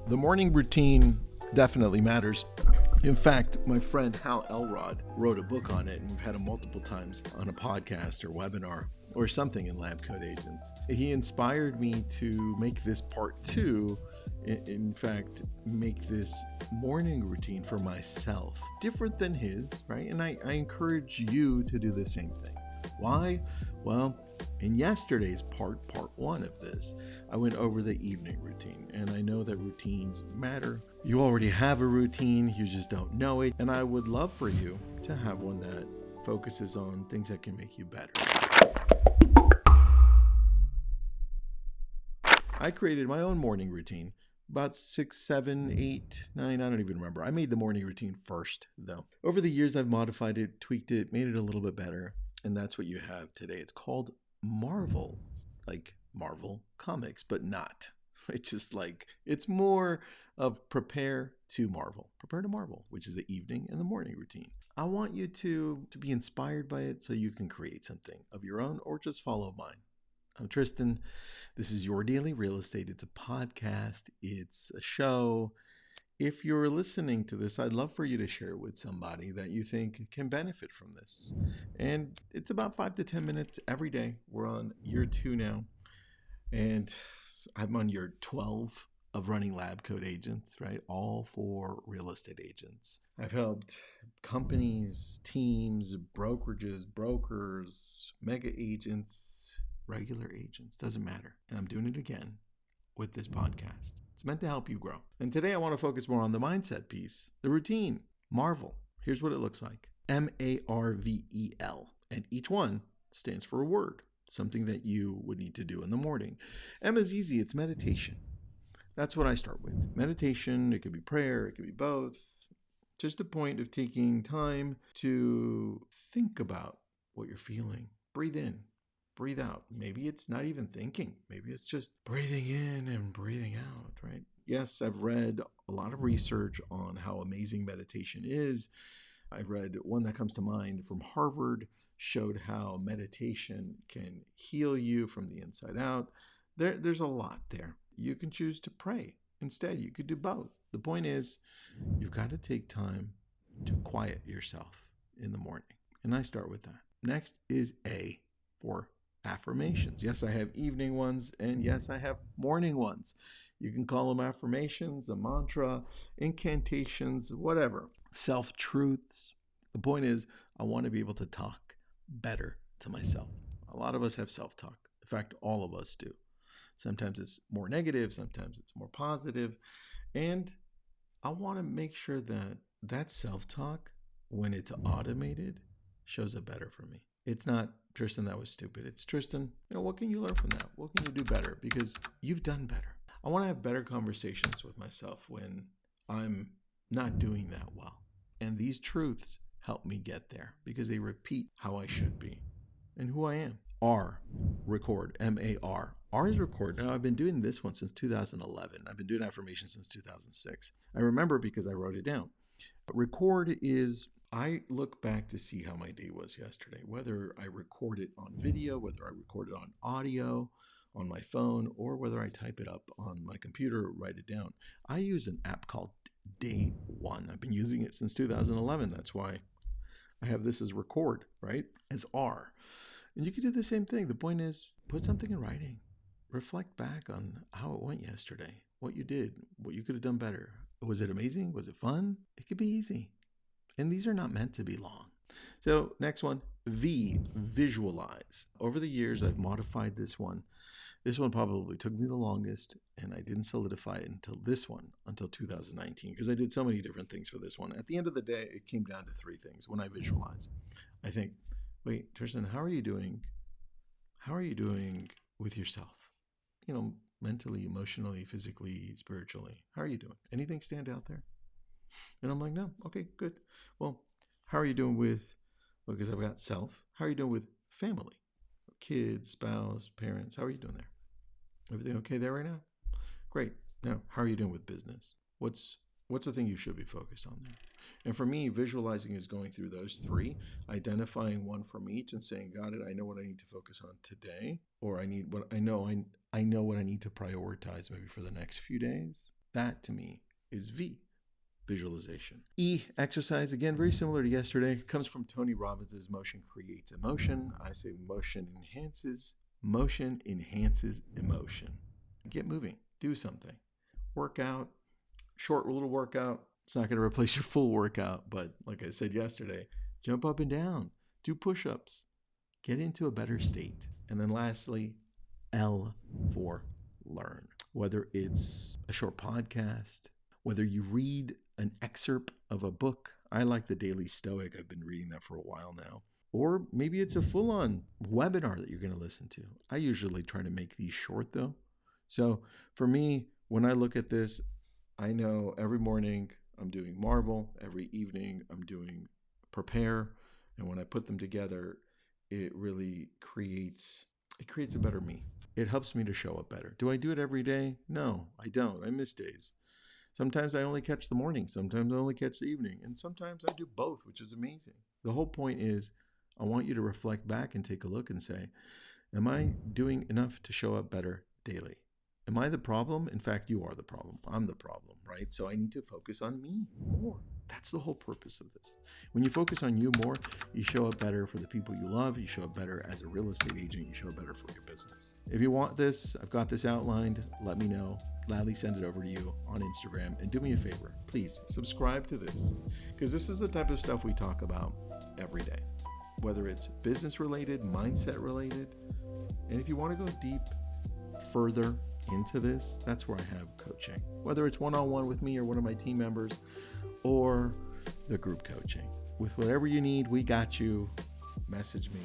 The morning routine definitely matters. In fact, my friend Hal Elrod wrote a book on it, and we've had him multiple times on a podcast or webinar or something in Lab Code Agents. He inspired me to make this part two, in fact, make this morning routine for myself, different than his, right? And I encourage you to do the same thing. Why? Well, in yesterday's part one of this, I went over the evening routine, and I know that routines matter. You already have a routine, you just don't know it, and I would love for you to have one that focuses on things that can make you better. I created my own morning routine about 6, 7, 8, 9, I don't even remember. I made the morning routine first, though. Over the years, I've modified it, tweaked it, made it a little bit better, and that's what you have today. It's called Marvel, like Marvel Comics, but not. It's just like, it's more of prepare to marvel, which is the evening and the morning routine. I want you to be inspired by it so you can create something of your own or just follow mine. I'm Tristan. This is Your Daily Real Estate. It's a podcast. It's a show. If you're listening to this, I'd love for you to share it with somebody that you think can benefit from this. And it's about 5 to 10 minutes every day. We're on year 2 now. And I'm on year 12 of running Lab Code Agents, right? All for real estate agents. I've helped companies, teams, brokerages, brokers, mega agents, regular agents, doesn't matter. And I'm doing it again with this podcast. It's meant to help you grow. And today I want to focus more on the mindset piece, the routine, Marvel. Here's what it looks like. MARVEL. And each one stands for a word, something that you would need to do in the morning. M is easy. It's meditation. That's what I start with. Meditation, it could be prayer, it could be both. Just a point of taking time to think about what you're feeling. Breathe in. Breathe out. Maybe it's not even thinking. Maybe it's just breathing in and breathing out, right? Yes, I've read a lot of research on how amazing meditation is. I read one that comes to mind from Harvard, showed how meditation can heal you from the inside out. There's a lot there. You can choose to pray. Instead, you could do both. The point is, you've got to take time to quiet yourself in the morning. And I start with that. Next is A for affirmations. Yes, I have evening ones, and yes, I have morning ones. You can call them affirmations, a mantra, incantations, whatever. Self-truths. The point is, I want to be able to talk better to myself. A lot of us have self-talk. In fact, all of us do. Sometimes it's more negative, sometimes it's more positive. And I want to make sure that that self-talk, when it's automated, shows up better for me. It's not, Tristan, that was stupid. It's, Tristan, what can you learn from that? What can you do better? Because you've done better. I want to have better conversations with myself when I'm not doing that well. And these truths help me get there because they repeat how I should be and who I am. R, record, M-A-R. R is record. Now, I've been doing this one since 2011. I've been doing affirmations since 2006. I remember because I wrote it down. But record is, I look back to see how my day was yesterday, whether I record it on video, whether I record it on audio, on my phone, or whether I type it up on my computer or write it down. I use an app called Day One. I've been using it since 2011. That's why I have this as record, right? As R. And you can do the same thing. The point is, put something in writing. Reflect back on how it went yesterday, what you did, what you could have done better. Was it amazing? Was it fun? It could be easy. And these are not meant to be long. So next one, V, visualize. Over the years, I've modified this one. This one probably took me the longest, and I didn't solidify it until 2019, because I did so many different things for this one. At the end of the day, it came down to 3 things when I visualize. I think, wait, Tristan, how are you doing? How are you doing with yourself? Mentally, emotionally, physically, spiritually. How are you doing? Anything stand out there? And I'm like, no. Okay, good. Well, how are you doing because I've got self. How are you doing with family? Kids, spouse, parents. How are you doing there? Everything okay there right now? Great. Now, how are you doing with business? What's the thing you should be focused on there? And for me, visualizing is going through those 3, identifying one from each and saying, got it, I know what I need to focus on today, or I know what I need to prioritize maybe for the next few days. That to me is V, visualization. E, exercise. Again, very similar to yesterday. It comes from Tony Robbins' motion creates emotion. I say motion enhances emotion. Get moving. Do something. Work out. Short little workout. It's not going to replace your full workout, but like I said yesterday, jump up and down. Do push-ups. Get into a better state. And then lastly, L for learn. Whether it's a short podcast, whether you read an excerpt of a book. I like the Daily Stoic. I've been reading that for a while now. Or maybe it's a full-on webinar that you're going to listen to. I usually try to make these short though. So for me, when I look at this, I know every morning I'm doing Marvel, every evening I'm doing Prepare, and when I put them together, it really creates a better me. It helps me to show up better. Do I do it every day? No, I don't. I miss days. Sometimes I only catch the morning, sometimes I only catch the evening, and sometimes I do both, which is amazing. The whole point is I want you to reflect back and take a look and say, am I doing enough to show up better daily? Am I the problem? In fact, you are the problem. I'm the problem, right? So I need to focus on me more. That's the whole purpose of this. When you focus on you more, you show up better for the people you love. You show up better as a real estate agent. You show up better for your business. If you want this, I've got this outlined. Let me know. Gladly send it over to you on Instagram. And do me a favor, please subscribe to this, because this is the type of stuff we talk about every day, whether it's business related, mindset related. And if you want to go deep further into this, that's where I have coaching, whether it's one-on-one with me or one of my team members or the group coaching. With whatever you need, we got you. Message me.